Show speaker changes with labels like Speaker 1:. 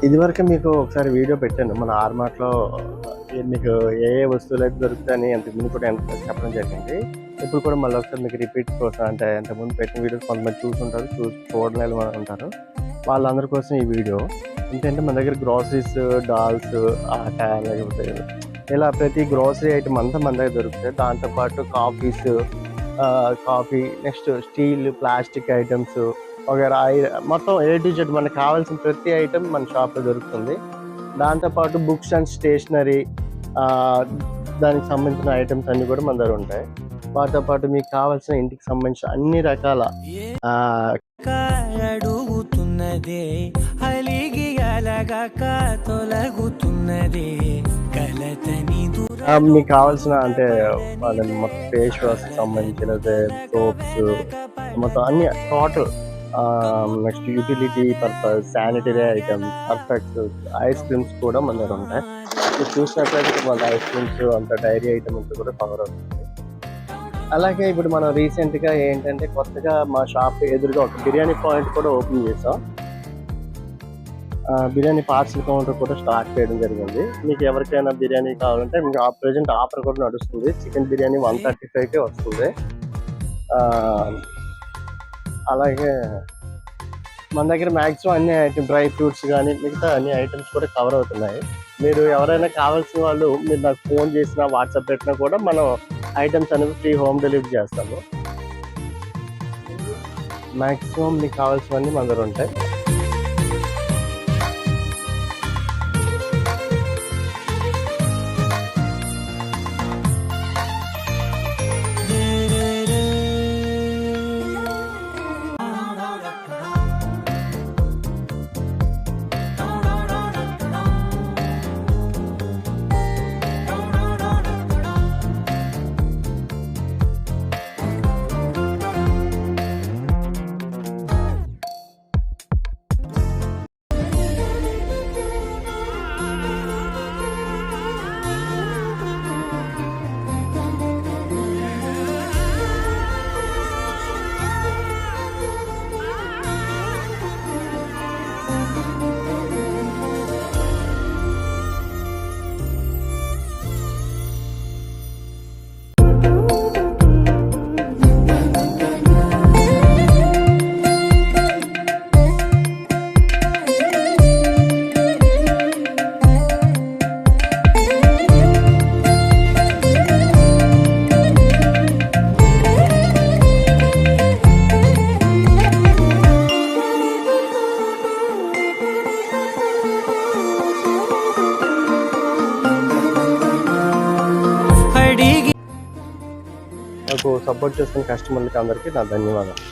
Speaker 1: ఇదివరకే మీకు ఒకసారి వీడియో పెట్టాను. మన ఆర్మార్ట్‌లో మీకు ఏ ఏ వస్తువులైతే దొరుకుతాయని అంతకుముందు కూడా చెప్పడం జరిగింది. ఇప్పుడు కూడా మళ్ళీ ఒకసారి మీకు రిపీట్ కోసం అంటే అంతకుముందు పెట్టిన వీడియోస్ కొంతమంది చూసుంటారు, చూడలేని వాళ్ళు ఉంటారు. వాళ్ళందరి కోసం ఈ వీడియో. ఏంటంటే మన దగ్గర గ్రోసరీస్, డాల్స్, ఆట లేకపోతే ఇలా ప్రతి గ్రోసరీ ఐటెమ్ అంతా మన దగ్గర దొరుకుతాయి. దాంతోపాటు coffee, next steel, plastic items వగైరా మొత్తం ఏ టు జెడ్ మనకు కావాల్సిన ప్రతి ఐటెం మన షాప్‌లో దొరుకుతుంది. దాంతోపాటు బుక్స్ అండ్ స్టేషనరీ, దానికి సంబంధించిన ఐటమ్స్ అన్నీ కూడా మన దగ్గర ఉంటాయి. వాటితో పాటు మీకు కావాల్సిన ఇంటికి సంబంధించిన అన్ని రకాల అడుగుతున్నదే అలిగి అలగక తొలగుతున్నదే మీకు కావాల్సిన అంటే మొత్తం ఫేస్ వాష్ సంబంధించిన సోప్స్ మొత్తం అన్ని total, next utility purpose, sanitary items, perfects, ice creams కూడా మన దగ్గర ఉంటాయి. మీరు చూసినట్లయితే మన ఐస్ క్రీమ్స్ అంత డైరీ ఐటమ్స్ కూడా కవర్ అవుతుంది. అలాగే ఇప్పుడు మనం రీసెంట్గా ఏంటంటే కొత్తగా మా షాప్ ఎదురుగా ఒక బిర్యానీ పాయింట్ కూడా ఓపెన్ చేసాం. బిర్యానీ పార్సల్ కౌంటర్ కూడా స్టార్ట్ చేయడం జరిగింది. మీకు ఎవరికైనా బిర్యానీ కావాలంటే మీకు ప్రెజెంట్ ఆఫర్ కూడా నడుస్తుంది. చికెన్ బిర్యానీ 135కే వస్తుంది. అలాగే మన దగ్గర మ్యాక్సిమం అన్ని ఐటమ్ డ్రై ఫ్రూట్స్ కానీ మిగతా అన్ని ఐటమ్స్ కూడా కవర్ అవుతున్నాయి. మీరు ఎవరైనా కావాల్సిన వాళ్ళు మీరు నాకు ఫోన్ చేసినా, వాట్సాప్ పెట్టినా కూడా మనం ఐటమ్స్ అనేవి ఫ్రీ హోమ్ డెలివరీ చేస్తాము. మ్యాక్సిమం మీకు కావాల్సినవన్నీ మన దగ్గర ఉంటాయి. నాకు సపోర్ట్ చేస్తున్న కస్టమర్లకి అందరికీ నా ధన్యవాదాలు.